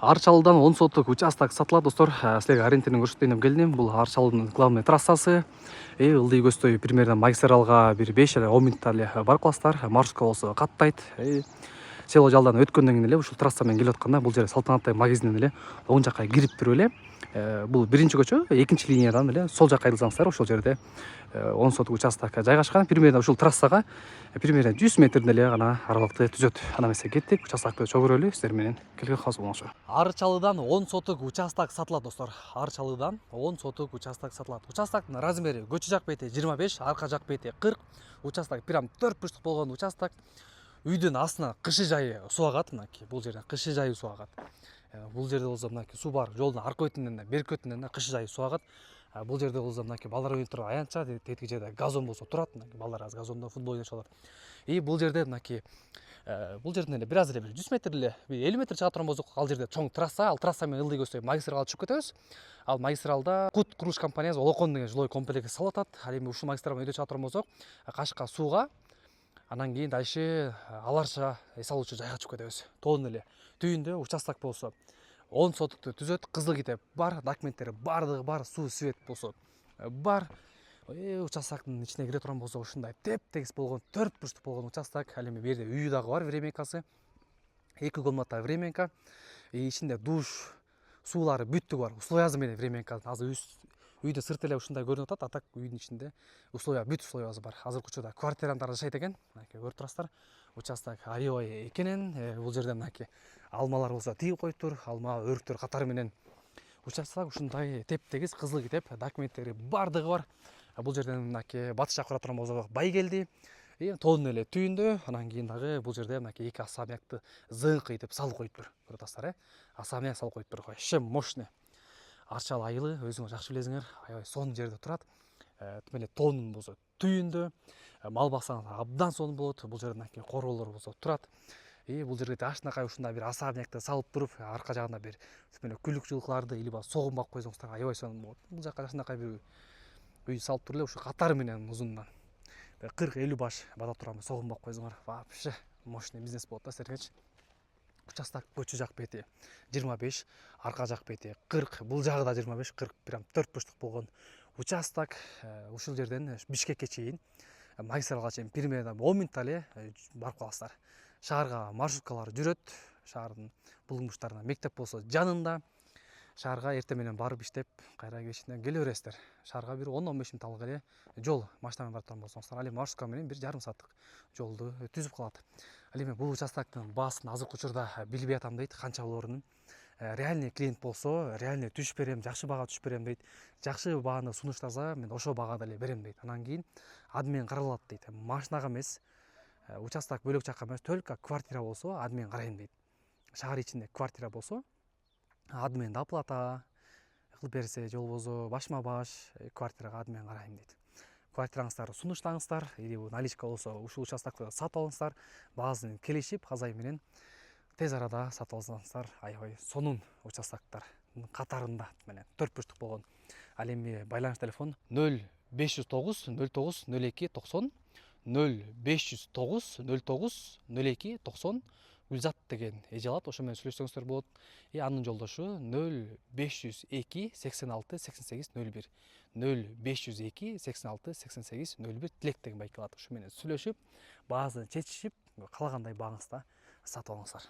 Арчалыдан 10 соттук участок сатылат, достор. Силерге ориентирин көрсөтөйүн деп келдим. Бул Арчалынын главный трассасы. Ылдый көздөй примерно магистралга бир 5-10 мүнөттө эле барып каласыздар. Маршрутка болсо каттайт. Село жалдан өткөндөн кийин эле ушул трасса менен келип атканда бул жер Салтанаттай магазининен эле оң жакка кирип туруп эле бул биринчи көчө, экинчи линиядан эле сол жакка айдалсаңыздар ошол жерде 10 сотук участок жайгашкан. Примерно ушул трассага примерно 100 метрден эле гана аралыкты түзөт. Ана эмесе кеттик, участокты чөгөрөлү, сиздер менен келген калыс болуңуздар. Арчалыдан 10 сотук участок сатылат, достор. Арчалыдан 10 сотук участок сатылат. Участоктун размери көчө жак бети 25, арка жак бети 40. Участок прям 4 бурчтук болгон участок. Үйдүн астына кышы жайы суу агат, мынакей бул жерден кышы жайы суу агат. Бул жерде болсо мынакей суу бар, жолдун арка бетинен, берки бетинен кышы жайы суу агат. Бул жерде болсо мынакей балдар ойноп туруп аянтча, тетиги жерде газон болсо турат, мынакей балдар азыр газондо футбол ойношуп алат. Бул жерде мынакей бул жерден эле бир аз эле бир 100 метр эле, 50 метр чыга турган болсок, ал жерде чоң трасса, ал трасса менен ылдый көздөй магистралга түшүп кетебиз. Ал магистралда Кут курулуш компаниясы Олокон деген жилой комплекс салып атат. Ал эми ушул магистрал менен өтө чыга турган болсок, Кашка сууга, анан кийин дальше Аларша эс алуучу жайга чыгып кетебиз. Тоонун эле түйүндө участок болсо 10 сотукту түзөт, кызыл китеп бар, документтери бардыгы бар, суу свет болсо бар. Участоктун ичине кире турган болсо ушундай теп-тегиз болгон 4 бурчтук болгон участок. Ал эми бу жерде үйү дагы бар, времянкасы. 2 комната времянка. Ичинде душ, суулары бүттүгү бар. Условиясы менен времянка. Азыр үйдө сырт эле ушундай көрүнүп атат, а так үйдүн ичинде условия, бүт условиясы бар. Азыркы учурда квартирандар жашайт экен. Мынакей көрүп турасыздар. Участок аябай экенин, бул жерде мынакей алмалар болсо тигип коюптур, алма өрүктөр катары менен. Участок ушундай теп-тегиз, кызыл китеп, документтери бардыгы бар. Бул жерден мынакей батыш жакка турган болсо Байгелди, тоонун эле түйүндө, анан кийин дагы бул жерде мынакей 2 особнякты зыңкыйтып салып коюптур. Көрүп атасыздар, особняк салып коюптур. Вообще мощный. Арчал айылы өзүңөр жакшы билесиңер, аябай сонун жерде турат. Тим эле тоонун болсо түйүндө, мал баксаңыз абдан сонун болот. Бул жерде мынакей короолор болсо турат. Бул жерге жашынакай ушундай бир особнякты салып туруп, арка жагында бир күлүк жылкыларды или согун багып койсоңуздар аябай сонун болот. Бул жакка жашынакай бир үй салып туруп эле ушу катары менен узунунан 40-50 баш бата турган согун багып койсоңор, вообще мощный бизнес болот да силергечи. Участок көчө жак бети 25, арка жак бети 40, бул жагы да 25, 40, прям 4 бурчтук болгон участок. Ушул жерден Бишкекке чейин, магистралга чейин примерно 10 мүнөттө эле барып каласыздар. Шаарга маршруткалар жүрөт, шаардын булуң бурчтарына. Мектеп болсо жанында. Шаарга эртең менен барып иштеп, кайра кечинден келе бересиздер. Шаарга бир 10-15 мүнөт алгы эле жол машина менен барып турган болсоңуздар, ал эми маршрутка менен бир жарым сааттык жолду түзүп калат. Ал эми бул участоктун баасын азыркы учурда билбей атам дейт, канча болоорун. Реальный клиент болсо, реальный түшүп берем, жакшы баага түшүп берем дейт. Жакшы бааны сунуштаса, мен ошол баада эле берем дейт. Анан кийин адмен каралат дейт. Машинага эмес, участок бөлөк жакка эмес, только квартира болсо адмен карайм дейт. Шаар ичинде квартира болсо адмен доплата кылып берсе, же болбосо башма-баш квартирага адмен карайм дейт. Квартираңыздарды сунуштаңыздар, или наличка болсо ушул участокты сатып алыңыздар. Баасын келишип, казай менен тез арада сатып алсаңыздар, аябай сонун участоктор катарында менен 4 бурчтук болгон. Ал эми байланыш телефон 0509 09 02 90, 0509 09 02 90. Гүлзат деген эже алат, ошо менен сүйлөшсөңүздөр болот. Анын жолдошу 0502 86 88 01, 0502 86 88 01 Тилек деген байке алат. Ошо менен сүйлөшүп, баасын чечишип, каалагандай бааңызда сатып алыңыздар.